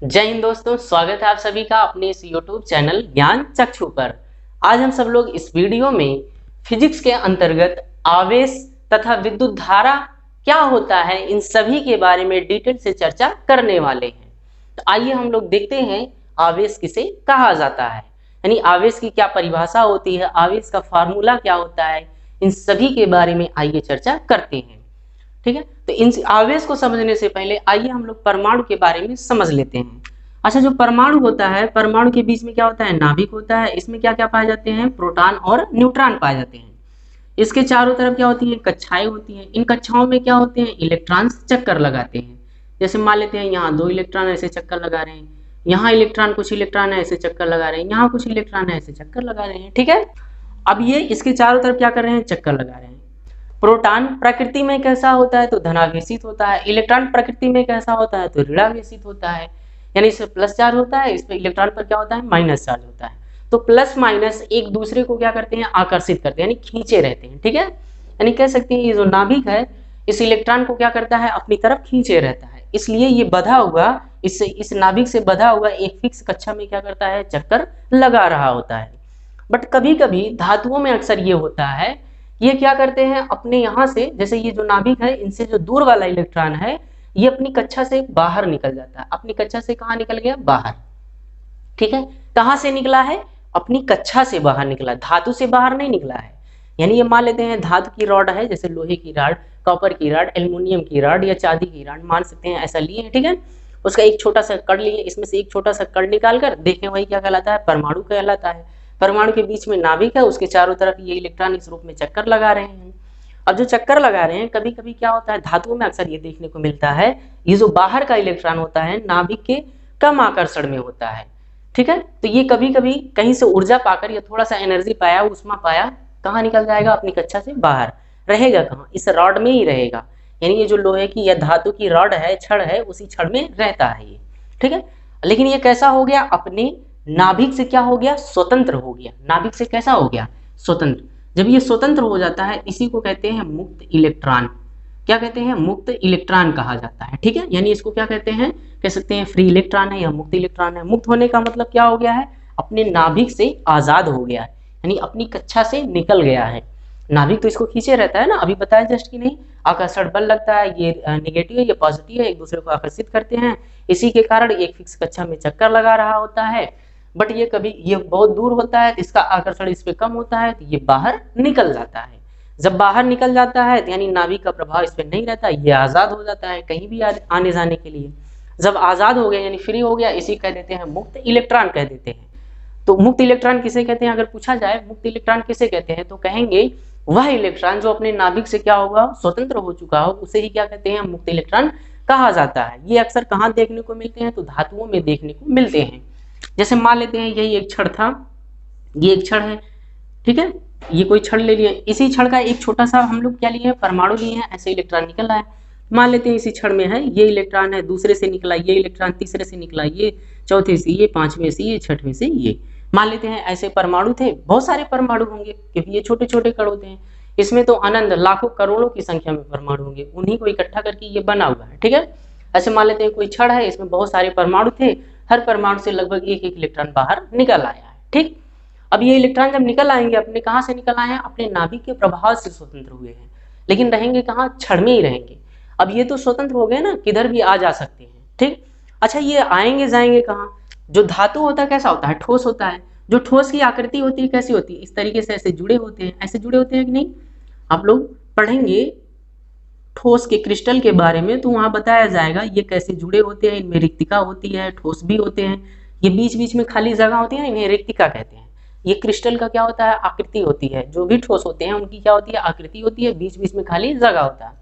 जय हिंद दोस्तों, स्वागत है आप सभी का अपने इस YouTube चैनल ज्ञान चक्षु पर। आज हम सब लोग इस वीडियो में फिजिक्स के अंतर्गत आवेश तथा विद्युत धारा क्या होता है, इन सभी के बारे में डिटेल से चर्चा करने वाले हैं। तो आइए हम लोग देखते हैं आवेश किसे कहा जाता है, यानी आवेश की क्या परिभाषा होती है, आवेश का फार्मूला क्या होता है, इन सभी के बारे में आइए चर्चा करते हैं। ठीक है, तो इन आवेश को समझने से पहले आइए हम लोग परमाणु के बारे में समझ लेते हैं। अच्छा, जो परमाणु होता है, परमाणु के बीच में क्या होता है, नाभिक होता है। इसमें क्या क्या पाए जाते हैं, प्रोटॉन और न्यूट्रॉन पाए जाते हैं। इसके चारों तरफ क्या होती है, कक्षाएं होती हैं। इन कक्षाओं में क्या होते हैं, इलेक्ट्रॉन्स चक्कर लगाते हैं। जैसे मान लेते हैं यहाँ 2 इलेक्ट्रॉन ऐसे चक्कर लगा रहे हैं, यहाँ इलेक्ट्रॉन कुछ इलेक्ट्रॉन है ऐसे चक्कर लगा रहे हैं, यहाँ कुछ इलेक्ट्रॉन है ऐसे चक्कर लगा रहे हैं। ठीक है, अब ये इसके चारों तरफ क्या कर रहे हैं, चक्कर लगा रहे हैं। प्रोटॉन प्रकृति में कैसा होता है, तो धनावेशित होता है। इलेक्ट्रॉन प्रकृति में कैसा होता है, तो ऋणावेशित होता है, यानी इस पे प्लस चार्ज होता है, इस पे इलेक्ट्रॉन पर क्या होता है, माइनस चार्ज होता है। तो प्लस माइनस एक दूसरे को क्या करते हैं, आकर्षित करते हैं, यानी खींचे रहते हैं। ठीक है, यानी कह सकते हैं ये जो नाभिक है इस इलेक्ट्रॉन को क्या करता है, अपनी तरफ खींचे रहता है। इसलिए ये बंधा हुआ, इस नाभिक से बंधा हुआ एक फिक्स कक्षा में क्या करता है, चक्कर लगा रहा होता है। बट कभी कभी धातुओं में अक्सर ये होता है, ये क्या करते हैं, अपने यहाँ से, जैसे ये जो नाभिक है इनसे जो दूर वाला इलेक्ट्रॉन है ये अपनी कक्षा से बाहर निकल जाता है। अपनी कक्षा से कहाँ निकल गया, बाहर। ठीक है, कहाँ से निकला है, अपनी कक्षा से बाहर निकला, धातु से बाहर नहीं निकला है। यानी ये मान लेते हैं धातु की रॉड है, जैसे लोहे की रॉड, कॉपर की रॉड, एल्युमिनियम की रॉड या चांदी की रॉड मान सकते हैं, ऐसा लिए। ठीक है, उसका एक छोटा सा कण लिए, इसमें से एक छोटा सा कण निकाल कर देखें, वही क्या कहलाता है, परमाणु कहलाता है। परमाणु के बीच में नाभिक है, उसके चारों तरफ ये इलेक्ट्रॉन इस रूप में चक्कर लगा रहे हैं। अब जो चक्कर लगा रहे हैं, कभी कभी क्या होता है, धातुओं में अक्सर ये देखने को मिलता है, ये जो बाहर का इलेक्ट्रॉन होता है नाभिक के कम आकर्षण में होता है। ठीक है, तो ये कभी कभी कहीं से ऊर्जा पाकर या थोड़ा सा एनर्जी पाया, उष्मा पाया, कहाँ निकल जाएगा, अपनी कक्षा से बाहर। रहेगा कहाँ, इस रॉड में ही रहेगा। यानी ये जो लोहे की या धातु की रॉड है, छड़ है, उसी छड़ में रहता है ये। ठीक है, लेकिन ये कैसा हो गया, अपने नाभिक से क्या हो गया, स्वतंत्र हो गया। नाभिक से कैसा हो गया, स्वतंत्र। जब ये स्वतंत्र हो जाता है इसी को कहते हैं मुक्त इलेक्ट्रॉन। क्या कहते हैं, मुक्त इलेक्ट्रॉन कहा जाता है। ठीक है, यानी इसको क्या कहते हैं, कह सकते हैं फ्री इलेक्ट्रॉन है या मुक्त इलेक्ट्रॉन है। मुक्त होने का मतलब क्या हो गया है, अपने नाभिक से आजाद हो गया है, यानी अपनी कक्षा से निकल गया है। नाभिक तो इसको खींचे रहता है ना, अभी बताया जस्ट कि नहीं, आकर्षण बल लगता है, ये नेगेटिव है ये पॉजिटिव है, एक दूसरे को आकर्षित करते हैं, इसी के कारण एक फिक्स कक्षा में चक्कर लगा रहा होता है। बट ये कभी ये बहुत दूर होता है, इसका आकर्षण इस पे कम होता है, तो ये बाहर निकल जाता है। जब बाहर निकल जाता है तो यानी नाभिक का प्रभाव इस पे नहीं रहता, ये आजाद हो जाता है कहीं भी आने जाने के लिए। जब आजाद हो गया यानी फ्री हो गया, इसी कह देते हैं मुक्त इलेक्ट्रॉन कह देते हैं। तो मुक्त इलेक्ट्रॉन किसे कहते हैं, अगर पूछा जाए मुक्त इलेक्ट्रॉन किसे कहते हैं, तो कहेंगे वह इलेक्ट्रॉन जो अपने नाभिक से क्या होगा, स्वतंत्र हो चुका हो, उसे ही क्या कहते हैं, मुक्त इलेक्ट्रॉन कहा जाता है। ये अक्सर कहाँ देखने को मिलते हैं, तो धातुओं में देखने को मिलते हैं। जैसे मान लेते हैं यही एक छड़ था, ये एक छड़ है। ठीक है, ये कोई छड़ ले लिए, इसी छड़ का एक छोटा सा हम लोग क्या लिए हैं, परमाणु लिए हैं, ऐसे इलेक्ट्रॉन निकल रहा है। मान लेते हैं इसी छड़ में है, ये इलेक्ट्रॉन है, दूसरे से निकला ये इलेक्ट्रॉन, तीसरे से निकला ये, चौथे से ये, पांचवें से ये, छठवें से ये। मान लेते हैं ऐसे परमाणु थे, बहुत सारे परमाणु होंगे क्योंकि ये छोटे छोटे कण होते हैं। इसमें तो अनंत लाखों करोड़ों की संख्या में परमाणु होंगे, उन्हीं को इकट्ठा करके ये बना हुआ है। ठीक है, ऐसे मान लेते हैं कोई छड़ है, इसमें बहुत सारे परमाणु थे, हर परमाणु से लगभग एक एक इलेक्ट्रॉन बाहर निकल आया है। ठीक, अब ये इलेक्ट्रॉन जब निकल आएंगे, अपने कहाँ से निकल आए हैं, अपने नाभिक के प्रभाव से स्वतंत्र हुए हैं, लेकिन रहेंगे कहाँ, छड़ में ही रहेंगे। अब ये तो स्वतंत्र हो गए ना, किधर भी आ जा सकते हैं। ठीक, अच्छा ये आएंगे जाएंगे कहाँ, जो धातु होता है कैसा होता है, ठोस होता है। जो ठोस की आकृति होती है कैसी होती है, इस तरीके से ऐसे जुड़े होते हैं, ऐसे जुड़े होते हैं कि नहीं। आप लोग पढ़ेंगे ठोस के क्रिस्टल के बारे में, तो वहां बताया जाएगा ये कैसे जुड़े होते हैं, इनमें रिक्तिका होती है, ठोस भी होते हैं, ये बीच बीच में खाली जगह होती है ना, इन्हें रिक्तिका कहते हैं। ये क्रिस्टल का क्या होता है, आकृति होती है। जो भी ठोस होते हैं उनकी क्या होती है, आकृति होती है, बीच बीच में खाली जगह होता है।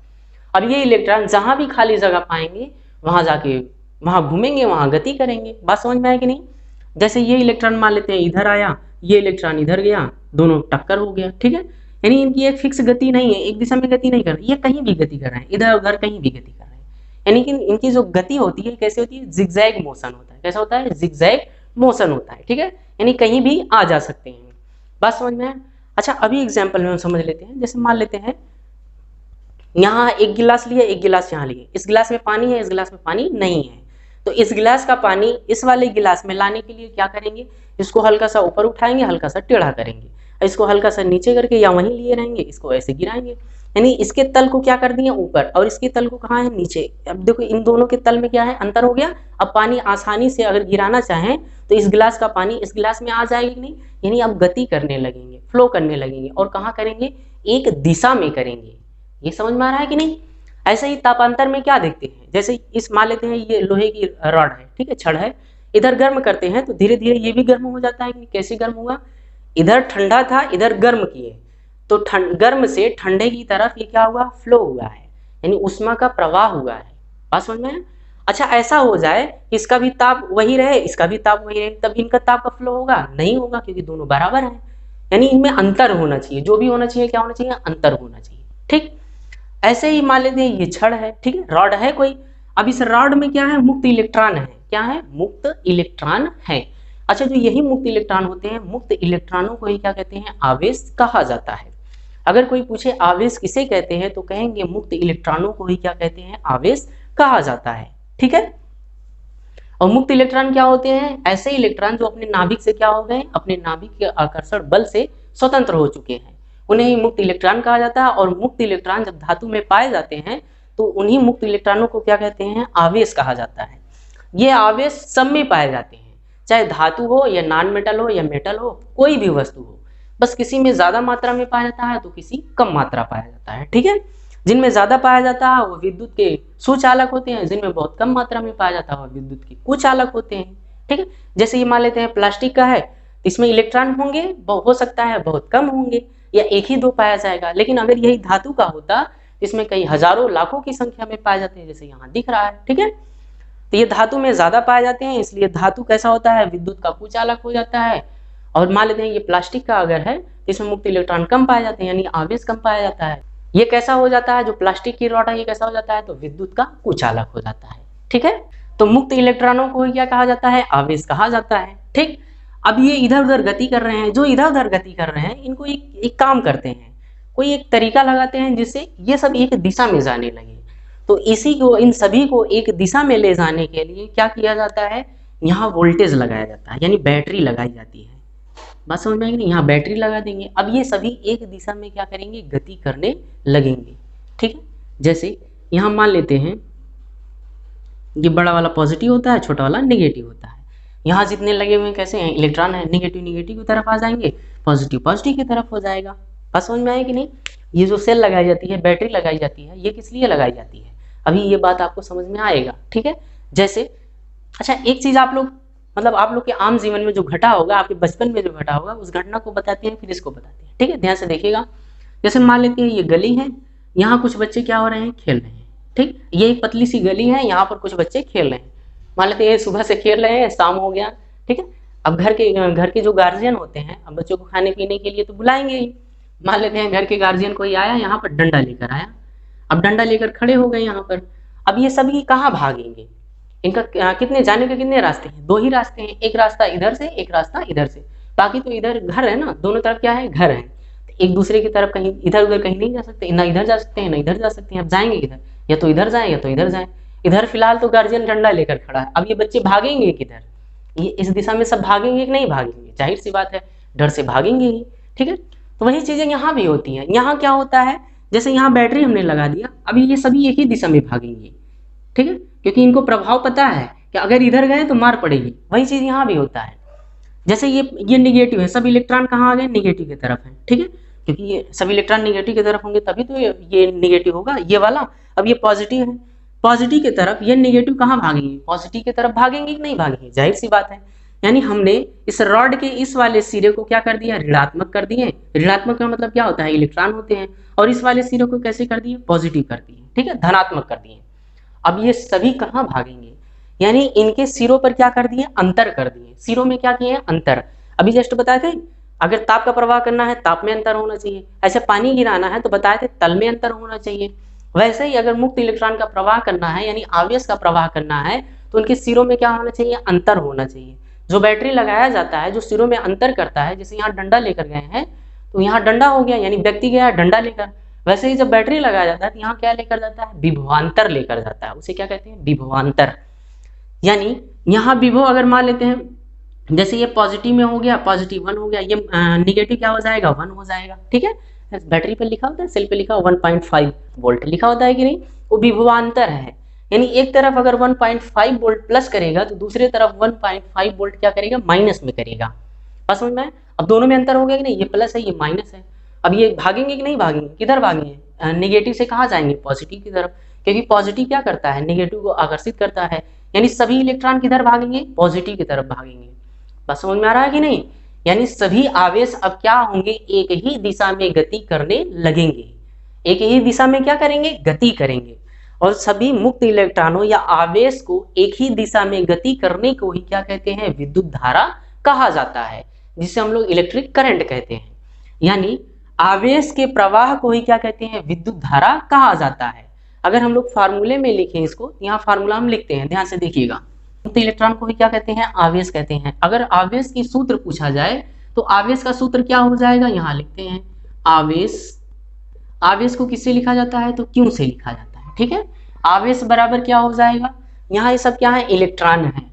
अब ये इलेक्ट्रॉन जहां भी खाली जगह पाएंगे वहां जाके वहां घूमेंगे, वहां गति करेंगे। बात समझ में आए कि नहीं। जैसे ये इलेक्ट्रॉन मान लेते हैं इधर आया, ये इलेक्ट्रॉन इधर गया, दोनों टक्कर हो गया। ठीक है, यानी इनकी एक फिक्स गति नहीं है, एक दिशा में गति नहीं कर रहे, ये कहीं भी गति कर रहे हैं, इधर उधर कहीं भी गति कर रहे हैं। यानी कि इनकी जो गति होती है कैसे होती है, जिगजैग मोशन होता है। कैसा होता है, जिगजैग मोशन होता है। ठीक है, यानी कहीं भी आ जा सकते हैं। बात समझ में है। अच्छा, अभी एग्जाम्पल में हम समझ लेते हैं। जैसे मान लेते हैं यहाँ एक गिलास लिया, एक गिलास यहाँ लिए, इस गिलास में पानी है, इस गिलास में पानी नहीं है। तो इस गिलास का पानी इस वाले गिलास में लाने के लिए क्या करेंगे, इसको हल्का सा ऊपर उठाएंगे, हल्का सा टेढ़ा करेंगे, इसको हल्का सा नीचे करके या वहीं लिए रहेंगे, इसको ऐसे गिराएंगे, यानी इसके तल को क्या कर दिए ऊपर और इसके तल को कहाँ है नीचे। अब देखो इन दोनों के तल में क्या है, अंतर हो गया। अब पानी आसानी से अगर गिराना चाहें तो इस गिलास का पानी इस गिलास में आ जाएगी कि नहीं, यानी अब गति करने लगेंगे, फ्लो करने लगेंगे। और कहाँ करेंगे, एक दिशा में करेंगे। ये समझ में आ रहा है कि नहीं। ऐसे ही तापांतर में क्या देखते हैं, जैसे इस मान लेते हैं ये लोहे की रॉड है, ठीक है, छड़ है, इधर गर्म करते हैं तो धीरे धीरे ये भी गर्म हो जाता है। कैसे गर्म हुआ, इधर ठंडा था इधर गर्म किए तो गर्म से ठंडे की तरफ ये क्या हुआ, फ्लो हुआ है, यानी उष्मा का प्रवाह हुआ है। बात समझ में। अच्छा ऐसा हो जाए इसका भी ताप वही रहे इसका भी ताप वही रहे, तब इनका ताप का फ्लो होगा, नहीं होगा, क्योंकि दोनों बराबर हैं। यानी इनमें अंतर होना चाहिए, जो भी होना चाहिए क्या होना चाहिए, अंतर होना चाहिए। ठीक, ऐसे ही मान लेते हैं ये छड़ है, ठीक है, रॉड है कोई। अब इस रॉड में क्या है, मुक्त इलेक्ट्रॉन है। क्या है, मुक्त इलेक्ट्रॉन है। अच्छा जो यही मुक्त इलेक्ट्रॉन होते हैं, मुक्त इलेक्ट्रॉनों को ही क्या कहते हैं, आवेश कहा जाता है। अगर कोई पूछे आवेश किसे कहते हैं तो कहेंगे मुक्त इलेक्ट्रॉनों को ही क्या कहते हैं, आवेश कहा जाता है। ठीक है। और मुक्त इलेक्ट्रॉन क्या होते हैं, ऐसे इलेक्ट्रॉन जो अपने नाभिक से क्या हो गए, अपने नाभिक के आकर्षण बल से स्वतंत्र हो चुके हैं, उन्हें ही मुक्त इलेक्ट्रॉन कहा जाता है। और मुक्त इलेक्ट्रॉन जब धातु में पाए जाते हैं तो उन्हीं मुक्त इलेक्ट्रॉनों को क्या कहते हैं, आवेश कहा जाता है। ये आवेश सब में पाए जाते हैं, चाहे धातु हो या नॉन मेटल हो या मेटल हो, कोई भी वस्तु हो, बस किसी में ज्यादा मात्रा में पाया जाता है तो किसी कम मात्रा पाया जाता है। ठीक है। जिनमें ज्यादा पाया जाता है वो विद्युत के सुचालक होते हैं, जिनमें बहुत कम मात्रा में पाया जाता है वो विद्युत के कुचालक होते हैं। ठीक है। जैसे ये मान लेते हैं प्लास्टिक का है, इसमें इलेक्ट्रॉन होंगे, हो सकता है बहुत कम होंगे या एक ही दो पाया जाएगा। लेकिन अगर यही धातु का होता इसमें कई हजारों लाखों की संख्या में पाए जाते हैं, जैसे यहाँ दिख रहा है। ठीक है। तो ये धातु में ज्यादा पाए जाते हैं, इसलिए धातु कैसा होता है, विद्युत का कुचालक हो जाता है। और मान लेते हैं ये प्लास्टिक का अगर है तो इसमें मुक्त इलेक्ट्रॉन कम पाए जाते हैं, यानी आवेश कम पाया जाता है। ये कैसा हो जाता है, जो प्लास्टिक की रॉड है ये कैसा हो जाता है, तो विद्युत का कुचालक हो जाता है। ठीक है। तो मुक्त इलेक्ट्रॉनों को क्या कहा जाता है, आवेश कहा जाता है। ठीक। अब ये इधर उधर गति कर रहे हैं, जो इधर उधर गति कर रहे हैं इनको एक काम करते हैं, कोई एक तरीका लगाते हैं जिससे ये सब एक दिशा में जाने लगे। तो इसी को, इन सभी को एक दिशा में ले जाने के लिए क्या किया जाता है, यहाँ वोल्टेज लगाया जाता है, यानी बैटरी लगाई जाती है। बात समझ में आएगी नहीं, यहाँ बैटरी लगा देंगे। अब ये सभी एक दिशा में क्या करेंगे, गति करने लगेंगे। ठीक है। जैसे यहाँ मान लेते हैं ये बड़ा वाला पॉजिटिव होता है, छोटा वाला नेगेटिव होता है। यहाँ जितने लगे हुए हैं कैसे हैं, इलेक्ट्रॉन है, नेगेटिव नेगेटिव की तरफ आ जाएंगे, पॉजिटिव पॉजिटिव की तरफ हो जाएगा। बात समझ में आएगी नहीं। ये जो सेल लगाई जाती है, बैटरी लगाई जाती है, ये किस लिए लगाई जाती है, अभी ये बात आपको समझ में आएगा। ठीक है। जैसे अच्छा एक चीज आप लोग, मतलब आप लोग के आम जीवन में जो घटा होगा, आपके बचपन में जो घटा होगा, उस घटना को बताते हैं फिर इसको बताते हैं। ठीक है, ध्यान से देखिएगा। जैसे मान लेते हैं ये गली है, यहाँ कुछ बच्चे क्या हो रहे हैं, खेल रहे हैं। ठीक, ये एक पतली सी गली है, यहाँ पर कुछ बच्चे खेल रहे हैं। मान लेते हैं सुबह से खेल रहे हैं, शाम हो गया। ठीक है। अब घर के जो गार्जियन होते हैं, अब बच्चों को खाने पीने के लिए तो बुलाएंगे ही। मान लेते हैं घर के गार्जियन कोई आया, यहाँ पर डंडा लेकर आया, अब डंडा लेकर खड़े हो गए यहाँ पर। अब ये सभी कहाँ भागेंगे, इनका कितने जाने के कितने रास्ते हैं, दो ही रास्ते हैं, एक रास्ता इधर से एक रास्ता इधर से, बाकी तो इधर घर है ना, दोनों तरफ क्या है, घर है। एक दूसरे की तरफ कहीं इधर उधर कहीं नहीं जा सकते, ना इधर जा सकते हैं ना इधर जा सकते हैं। अब जाएंगे किधर, या तो इधर जाए या तो इधर जाए। इधर फिलहाल तो गार्जियन डंडा लेकर खड़ा है, अब ये बच्चे भागेंगे किधर, ये इस दिशा में सब भागेंगे कि नहीं भागेंगे, जाहिर सी बात है डर से भागेंगे ही। ठीक है। तो वही चीजें यहाँ भी होती हैं। यहाँ क्या होता है, जैसे यहाँ बैटरी हमने लगा दिया, अभी ये सभी एक ही दिशा में भागेंगे। ठीक है, क्योंकि इनको प्रभाव पता है कि अगर इधर गए तो मार पड़ेगी। वही चीज यहाँ भी होता है। जैसे ये निगेटिव है, सब इलेक्ट्रॉन कहाँ आ गए, निगेटिव की तरफ है। ठीक है, क्योंकि ये सभी इलेक्ट्रॉन निगेटिव की तरफ होंगे तभी तो ये निगेटिव होगा, ये वाला। अब ये पॉजिटिव है, पॉजिटिव की तरफ, ये निगेटिव कहाँ भागेंगे, पॉजिटिव की तरफ भागेंगे कि नहीं भागेंगे, जाहिर सी बात है। यानी हमने इस रॉड के इस वाले सिरे को क्या कर दिया, ऋणात्मक कर दिए। ऋणात्मक का मतलब क्या होता है, इलेक्ट्रॉन होते हैं। और इस वाले सिरे को कैसे कर दिए, पॉजिटिव कर दिए। ठीक है, धनात्मक कर दिए। अब ये सभी कहाँ भागेंगे, यानी इनके सिरों पर क्या कर दिए, अंतर कर दिए। सिरों में क्या किए, अंतर। अभी जस्ट बताए थे, अगर ताप का प्रवाह करना है ताप में अंतर होना चाहिए, ऐसे पानी गिराना है तो बताए थे तल में अंतर होना चाहिए। वैसे ही अगर मुक्त इलेक्ट्रॉन का प्रवाह करना है, यानी आवेश का प्रवाह करना है, तो उनके सिरों में क्या होना चाहिए, अंतर होना चाहिए। जो बैटरी लगाया जाता है, जो सिरों में अंतर करता है, जैसे यहाँ डंडा लेकर गए हैं तो यहाँ डंडा हो गया, यानी व्यक्ति गया डंडा लेकर। वैसे ही जब बैटरी लगाया जाता है तो यहाँ क्या लेकर जाता है, विभवांतर लेकर जाता है। उसे क्या कहते हैं, विभवांतर। यानी यहाँ विभव अगर मान लेते हैं, जैसे ये पॉजिटिव में हो गया, पॉजिटिव 1 हो गया, ये निगेटिव क्या हो जाएगा, 1 हो जाएगा। ठीक है, बैटरी पर लिखा होता है, सेल पे लिखा 1.5 वोल्ट लिखा होता है कि नहीं, वो विभवांतर है। यानी एक तरफ अगर 1.5 वोल्ट प्लस करेगा तो दूसरी तरफ 1.5 वोल्ट क्या करेगा, माइनस में करेगा। बात समझ में आया? अब दोनों में अंतर हो गया कि नहीं, ये प्लस है ये माइनस है। अब ये भागेंगे कि नहीं भागेंगे, किधर भागेंगे, निगेटिव से कहाँ जाएंगे, पॉजिटिव की तरफ, क्योंकि पॉजिटिव क्या करता है, निगेटिव को आकर्षित करता है। यानी सभी इलेक्ट्रॉन किधर भागेंगे, पॉजिटिव की तरफ भागेंगे। बात समझ में आ रहा है कि नहीं? यानी सभी आवेश अब क्या होंगे, एक ही दिशा में गति करने लगेंगे, एक ही दिशा में क्या करेंगे, गति करेंगे। और सभी मुक्त इलेक्ट्रॉनों या आवेश को एक ही दिशा में गति करने को ही क्या कहते हैं, विद्युत धारा कहा जाता है, जिसे हम लोग इलेक्ट्रिक करंट कहते हैं। यानी आवेश के प्रवाह को ही क्या कहते हैं, विद्युत धारा कहा जाता है। अगर हम लोग फार्मूले में लिखें इसको, यहाँ फार्मूला हम लिखते हैं, ध्यान से देखिएगा। मुक्त इलेक्ट्रॉन को ही क्या कहते हैं, आवेश कहते हैं। अगर आवेश की सूत्र पूछा जाए तो आवेश का सूत्र क्या हो जाएगा, यहाँ लिखते हैं आवेश। आवेश को किससे लिखा जाता है, तो क्यू से लिखा जाता है। ठीक है, आवेश बराबर क्या हो जाएगा, यहाँ ये सब क्या है, इलेक्ट्रॉन है।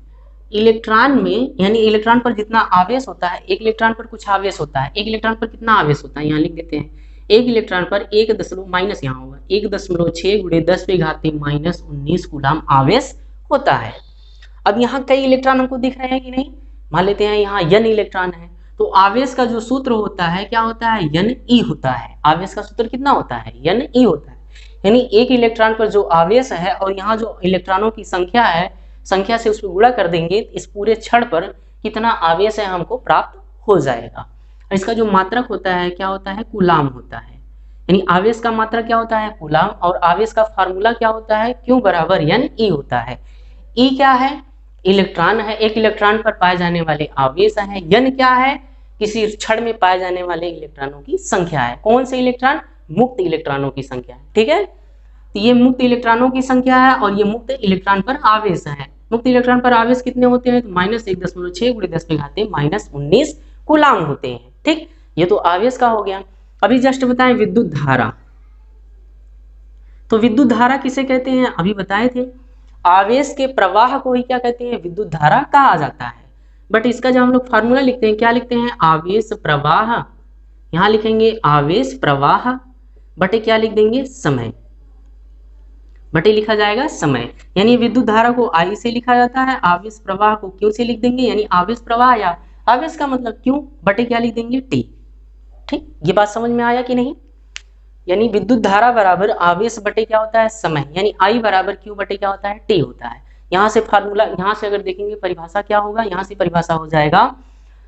इलेक्ट्रॉन में यानी इलेक्ट्रॉन पर जितना आवेश होता है, एक इलेक्ट्रॉन पर कुछ आवेश होता है, एक इलेक्ट्रॉन पर कितना आवेश होता है, यहाँ लिख देते हैं। एक इलेक्ट्रॉन पर 1 माइनस यहाँ होगा 1.6 गुणे 10⁻⁻19 कूलम आवेश होता है। अब यहाँ कई इलेक्ट्रॉन हमको दिख रहे हैं कि नहीं, मान लेते हैं यहाँ n इलेक्ट्रॉन है, तो आवेश का जो सूत्र होता है क्या होता है, Ne होता है। आवेश का सूत्र कितना होता है, Ne होता है। यानी एक इलेक्ट्रॉन पर जो आवेश है और यहाँ जो इलेक्ट्रॉनों की संख्या है, संख्या से उसको गुणा कर देंगे, इस पूरे क्षण पर कितना आवेश है हमको प्राप्त हो जाएगा। और इसका जो मात्रक होता है क्या होता है, कूलाम होता है। यानी आवेश का मात्रक क्या होता है, कूलाम, और आवेश का फार्मूला क्या होता है, Q बराबर Ne होता है। E क्या है, इलेक्ट्रॉन है, एक इलेक्ट्रॉन पर पाए जाने वाले आवेश है। N क्या है, किसी क्षण में पाए जाने वाले इलेक्ट्रॉनों की संख्या है। कौन से इलेक्ट्रॉन, मुक्त इलेक्ट्रॉनों की संख्या है। ठीक है, तो ये मुक्त इलेक्ट्रॉनों की संख्या है और ये मुक्त इलेक्ट्रॉन पर आवेश है। मुक्त इलेक्ट्रॉन पर आवेश कितने होते हैं, तो -1.6 गुणे 10⁻⁻19 कूलाम होते हैं। ठीक, ये तो आवेश का हो गया। अभी जस्ट बताएं विद्युत धारा। तो विद्युत धारा किसे कहते हैं, अभी बताए थे। आवेश के प्रवाह को ही क्या कहते हैं, विद्युत धारा कहा जाता है। बट इसका जब हम लोग फार्मूला लिखते हैं, क्या लिखते हैं, आवेश प्रवाह। यहाँ लिखेंगे आवेश प्रवाह बटे क्या लिख देंगे, समय, बटे लिखा जाएगा समय। यानी विद्युत धारा को I से लिखा जाता है, आवेश प्रवाह को Q से लिख देंगे। यानी आवेश प्रवाह या आवेश का मतलब Q बटे क्या लिख देंगे, T। ठीक, ये बात समझ में आया कि नहीं? यानी विद्युत धारा बराबर आवेश बटे क्या होता है, समय। यानी I बराबर Q बटे क्या होता है, T होता है। यहाँ से फार्मूला, यहाँ से अगर देखेंगे परिभाषा क्या होगा, यहाँ से परिभाषा हो जाएगा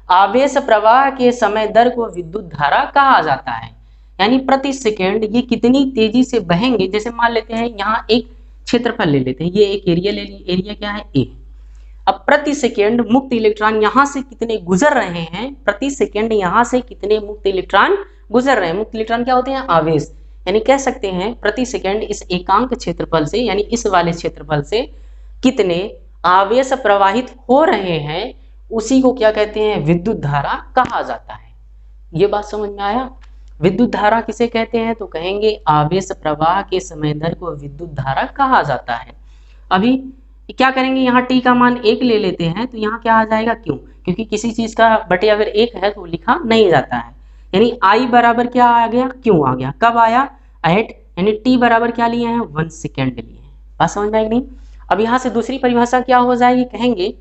आवेश प्रवाह के समय दर को विद्युत धारा कहा जाता है। यानी प्रति सेकेंड ये कितनी तेजी से बहेंगे। जैसे मान लेते हैं यहाँ एक क्षेत्रफल ले लेते हैं, ये एक एरिया ले ली, एरिया क्या है A। अब प्रति सेकेंड मुक्त इलेक्ट्रॉन यहाँ से कितने गुजर रहे हैं, प्रति सेकेंड यहाँ से कितने मुक्त इलेक्ट्रॉन गुजर रहे हैं। मुक्त इलेक्ट्रॉन क्या होते हैं, आवेश। यानी कह सकते हैं प्रति सेकेंड इस एकांक क्षेत्रफल से, यानी इस वाले क्षेत्रफल से कितने आवेश प्रवाहित हो रहे हैं, उसी को क्या कहते हैं, विद्युत धारा कहा जाता है। ये बात समझ में आया? विद्युत धारा किसे कहते हैं, तो कहेंगे आवेश प्रवाह के समय दर को विद्युत धारा कहा जाता है। अभी क्या करेंगे, यहाँ T का मान 1 ले लेते हैं, तो यहाँ क्या आ जाएगा, क्यों, क्योंकि किसी चीज का बटे अगर 1 है तो लिखा नहीं जाता है। यानी I बराबर क्या आ गया, क्यों आ गया, कब आया, एट, यानी T बराबर क्या लिए हैं, 1 सेकेंड लिए हैं। बात समझ में आएगी नहीं? अब यहाँ से दूसरी परिभाषा क्या हो जाएगी, कहेंगे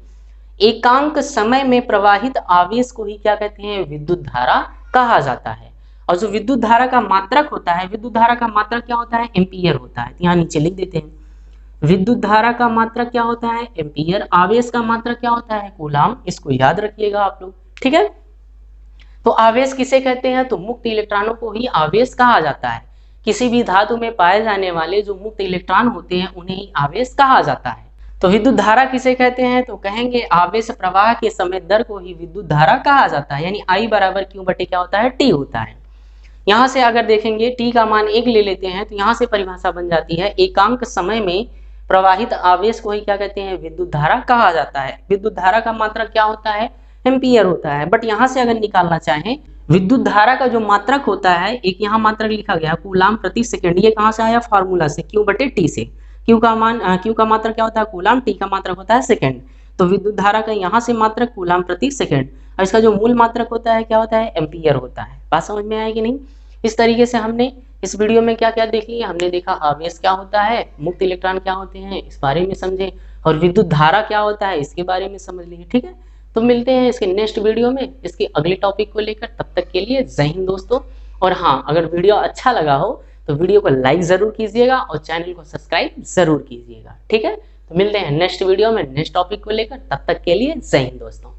एकांक समय में प्रवाहित आवेश को ही क्या कहते हैं, विद्युत धारा कहा जाता है। और जो विद्युत धारा का मात्रक होता है, विद्युत धारा का मात्रक क्या होता है, एम्पियर होता है। यहाँ नीचे लिख देते हैं, विद्युत धारा का मात्रक क्या होता है, एम्पियर। आवेश का मात्रक क्या होता है, कूलाम। इसको याद रखिएगा आप लोग, ठीक है। तो आवेश किसे कहते हैं, तो मुक्त इलेक्ट्रॉनों को ही आवेश कहा जाता है। किसी भी धातु में पाए जाने वाले जो मुक्त इलेक्ट्रॉन होते हैं उन्हें ही आवेश कहा जाता है। तो विद्युत धारा किसे कहते हैं, तो कहेंगे आवेश प्रवाह के समय दर को ही विद्युत धारा कहा जाता है। यानी I बराबर Q बटे क्या होता है, T होता है। यहाँ से अगर देखेंगे T का मान 1 ले लेते हैं, तो यहाँ से परिभाषा बन जाती है एकांक समय में प्रवाहित आवेश को ही क्या कहते हैं, विद्युत धारा कहा जाता है। विद्युत धारा का मात्रक क्या होता है, एम्पियर होता है। बट यहाँ से अगर निकालना चाहें विद्युत धारा का जो मात्रक होता है, एक यहाँ मात्रक लिखा गया कूलाम प्रति सेकंड, ये कहाँ से आया, फार्मूला से, Q बटे T से। क्यू का मान क्यू का मात्रक क्या होता है कूलाम, टी का मात्रक होता है सेकंड। तो विद्युत धारा का यहाँ से मात्रक कूलाम प्रति सेकंड, और इसका जो मूल मात्रक होता है क्या होता है एम्पियर होता है। बात समझ में आएगी नहीं। इस तरीके से हमने इस वीडियो में क्या क्या देख लिया, हमने देखा आवेश क्या होता है, मुक्त इलेक्ट्रॉन क्या होते हैं इस बारे में समझे, और विद्युत धारा क्या होता है इसके बारे में समझ लिए। ठीक है, तो मिलते हैं इसके नेक्स्ट वीडियो में इसके अगले टॉपिक को लेकर। तब तक के लिए जय हिंद दोस्तों। और हाँ, अगर वीडियो अच्छा लगा हो तो वीडियो को लाइक जरूर कीजिएगा और चैनल को सब्सक्राइब जरूर कीजिएगा। ठीक है, तो मिलते हैं नेक्स्ट वीडियो में नेक्स्ट टॉपिक को लेकर। तब तक के लिए जय हिंद दोस्तों।